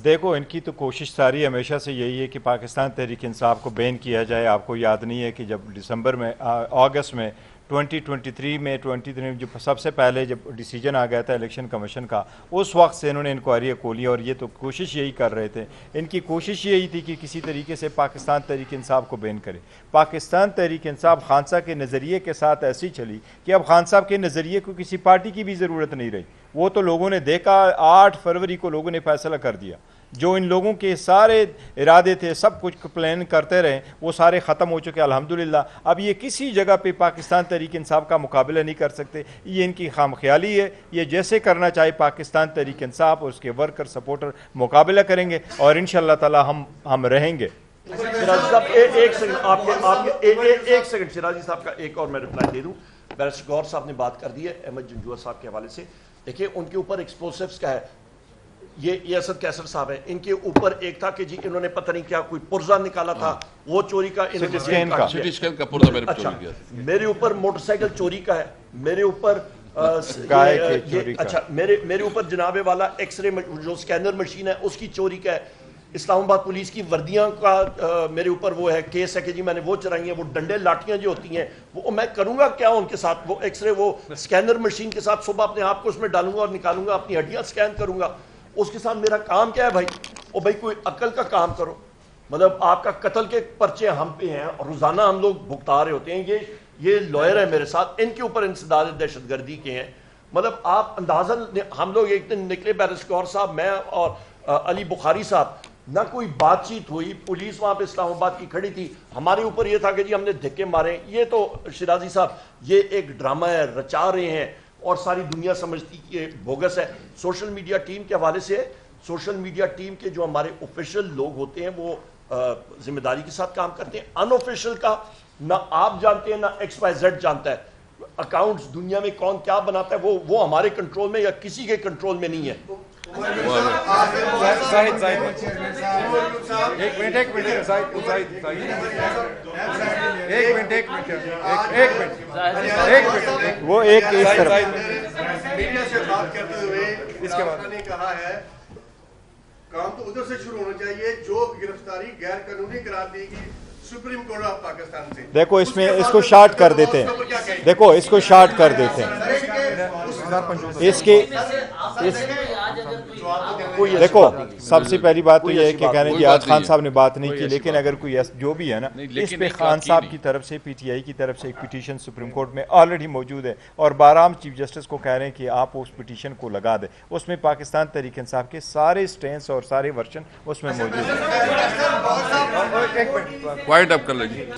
دیکھو ان کی تو کوشش ساری ہمیشہ سے یہی ہے کہ پاکستان تحریک انصاف کو بین کیا جائے. آپ کو یاد نہیں ہے کہ جب دسمبر میں اگست میں 2023 میں 23 جو سب سے پہلے جب ڈیسیجن آ گیا تھا الیکشن کمیشن کا, اس وقت سے انہوں نے انکوائری کھولی اور یہ تو کوشش یہی کر رہے تھے. ان کی کوشش یہی تھی کہ کسی طریقے سے پاکستان تحریک انصاف کو بین کرے. پاکستان تحریک انصاف خان صاحب کے نظریے کے ساتھ ایسی چلی کہ اب خان صاحب کے نظریے کو کسی پارٹی کی بھی ضرورت نہیں رہی. وہ تو لوگوں نے دیکھا, 8 فروری کو لوگوں نے فیصلہ کر دیا. جو ان لوگوں کے سارے ارادے تھے, سب کچھ پلان کرتے رہے, وہ سارے ختم ہو چکے الحمدللہ. اب یہ کسی جگہ پہ پاکستان تحریک انصاف کا مقابلہ نہیں کر سکتے. یہ ان کی خام خیالی ہے. یہ جیسے کرنا چاہے پاکستان تحریک انصاف اور اس کے ورکر سپورٹر مقابلہ کریں گے, اور انشاءاللہ تعالی ہم رہیں گے. شیرازی صاحب ایک سیکنڈ شیرازی صاحب کا ایک اور میں رپلائی دے دوں. بیرسٹر گور صاحب نے بات کر دی ہے احمد جنجوعہ صاحب کے حوالے سے. دیکھیں ان کے اوپر ایکسپلوسیوز کا ہے, یہ اسد کیسر صاحب ہیں, ان کے اوپر ایک تھا کہ جی انہوں نے پتہ نہیں کیا کوئی پرزہ نکالا تھا, وہ چوری کا میرے اوپر موٹر سائیکل چوری کا ہے, میرے اوپر اچھا میرے اوپر جناب والا ایکس رے جو سکینر مشین ہے اس کی چوری کا ہے. اسلام آباد پولیس کی وردیاں کا میرے اوپر وہ ہے کیس ہے کہ جی میں نے وہ چرائی ہیں, وہ ڈنڈے لاٹیاں جو ہوتی ہیں وہ میں کروں گا کیا ان کے ساتھ, وہ ایکس رے وہ سکینر مشین کے ساتھ صبح اپنے آپ کو اس میں ڈالوں گا اور نکالوں گا, اپنی ہڈیاں سکین کروں گا. اس کے ساتھ میرا کام کیا ہے بھائی؟ او بھائی کوئی عقل کا کام کرو. مطلب آپ کا قتل کے پرچے ہم پہ ہیں اور روزانہ ہم لوگ بھگتا رہے ہوتے ہیں. یہ لوئر ہے میرے ساتھ, ان کے اوپر انسداد دہشت گردی کے ہیں. مطلب آپ اندازہ, ہم لوگ ایک دن نکلے بیرسٹر گور صاحب, میں اور علی بخاری صاحب, نہ کوئی بات چیت ہوئی, پولیس وہاں پہ اسلام آباد کی کھڑی تھی, ہمارے اوپر یہ تھا کہ جی ہم نے دھکے مارے. یہ تو شیرازی صاحب یہ ایک ڈرامہ ہے, رچا رہے ہیں اور ساری دنیا سمجھتی کہ بوگس ہے. سوشل میڈیا ٹیم کے حوالے سے, سوشل میڈیا ٹیم کے جو ہمارے آفیشیل لوگ ہوتے ہیں وہ ذمہ داری کے ساتھ کام کرتے ہیں. ان آفیشیل کا نہ آپ جانتے ہیں نہ ایکس وائی زیڈ جانتا ہے. اکاؤنٹس دنیا میں کون کیا بناتا ہے وہ ہمارے کنٹرول میں یا کسی کے کنٹرول میں نہیں ہے. وہ ایک اس طرف میڈیا سے بات کرتے ہوئے اس کے بعد نے کہا ہے کام تو ادھر سے شروع ہونا چاہیے جو گرفتاری غیر قانونی قرار دی گئی سپریم کورٹ آف پاکستان سے. دیکھو اس میں اس کو شارٹ کر دیتے ہیں, دیکھو اس کو شارٹ کر دیتے ہیں. اس کی دیکھو سب سے پہلی بات تو یہ ہے کہ کہہ رہے ہیں کہ آج خان صاحب نے بات نہیں کی, لیکن اگر کوئی جو بھی ہے نا, اس پہ خان صاحب کی طرف سے پی ٹی آئی کی طرف سے ایک پٹیشن سپریم کورٹ میں آلریڈی موجود ہے, اور بارہم چیف جسٹس کو کہہ رہے ہیں کہ آپ اس پٹیشن کو لگا دیں. اس میں پاکستان تحریک انصاف کے سارے سٹینس اور سارے ورشن اس میں موجود ہیں.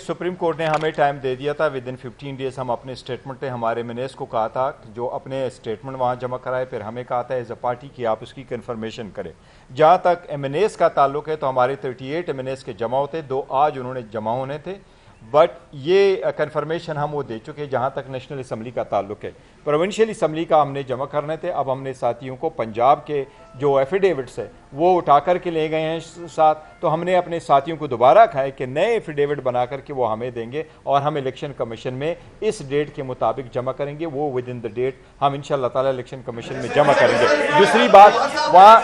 سپریم کورٹ نے ہمیں ٹائم دے دیا تھا, ود ان 15 days ہم اپنے اسٹیٹمنٹ نے ہمارے منیس کو کہا تھا جو اپنے اسٹیٹمنٹ وہاں جمع کرائے, پھر ہمیں کہا تھا ایز اے پارٹی کہ آپ اس کی کنفرمیشن کریں. جہاں تک ایم این ایس کا تعلق ہے تو ہمارے 38 ایم این ایس کے جمع ہوتے, 2 آج انہوں نے جمع ہونے تھے, بٹ یہ کنفرمیشن ہم وہ دے چکے. جہاں تک نیشنل اسمبلی کا تعلق ہے, پروونشل اسمبلی کا ہم نے جمع کرنے تھے. اب ہم نے ساتھیوں کو پنجاب کے جو ایفیڈیوٹس ہے وہ اٹھا کر کے لے گئے ہیں ساتھ, تو ہم نے اپنے ساتھیوں کو دوبارہ کہا ہے کہ نئے ایفیڈیوٹ بنا کر کے وہ ہمیں دیں گے, اور ہم الیکشن کمیشن میں اس ڈیٹ کے مطابق جمع کریں گے. وہ ود ان دا ڈیٹ ہم انشاءاللہ تعالی الیکشن کمیشن میں جمع کریں گے. دوسری بات, وہاں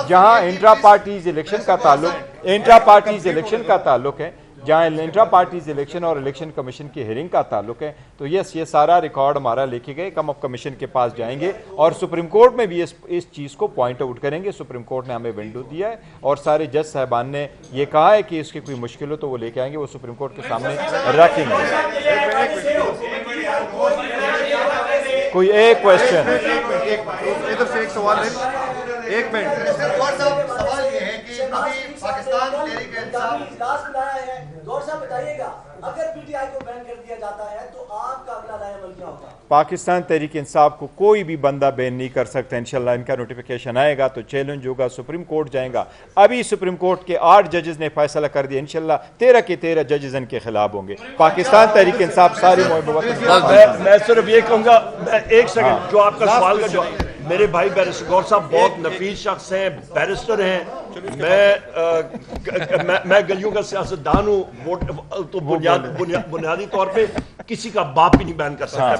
جہاں انٹرا پارٹیز الیکشن کا تعلق ہے, جہاں انٹرا پارٹیز الیکشن اور الیکشن کمیشن کی ہیئرنگ کا تعلق ہے, تو یس یہ سارا ریکارڈ ہمارا لے کے گئے, ہم اب کمیشن کے پاس جائیں گے اور سپریم کورٹ میں بھی اس چیز کو پوائنٹ آؤٹ کریں گے. سپریم کورٹ نے ہمیں ونڈو دیا ہے اور سارے جج صاحبان نے یہ کہا ہے کہ اس کی کوئی مشکل ہو تو وہ لے کے آئیں گے, وہ سپریم کورٹ کے سامنے رکھیں گے. کوئی ایک کوشچن, ادھر سے ایک سوال ہے, ایک منٹ. سوال یہ ہے کہ ابھی پاکستان تحریک انصاف اجلاس بلایا ہے, گور صاحب بتائیے گا اگر پی ٹی آئی کو بین کر دیا جاتا ہے تو آپ کا اگلا رائے عمل کیا ہوگا؟ پاکستان تحریک انصاف کو کوئی بھی بندہ بین نہیں کر سکتا. انشاءاللہ ان کا نوٹیفیکیشن آئے گا تو چیلنج ہوگا, سپریم کورٹ جائیں گا. ابھی سپریم کورٹ کے 8 ججز نے فیصلہ کر دیا, انشاءاللہ 13 کے 13 ججز ان کے خلاف ہوں گے. پاکستان تحریک انصاف ساری میں صرف یہ کہوں گا, ایک سیکنڈ, جو آپ کا سوال کا جواب, میرے بھائی بیرسٹر گور صاحب بہت نفیس شخص ہیں, بیرسٹر ہیں, میں گلیوں کا سیاستدان ہوں, تو بنیادی طور پہ کسی کا باپ بھی نہیں بیان کر سکتا.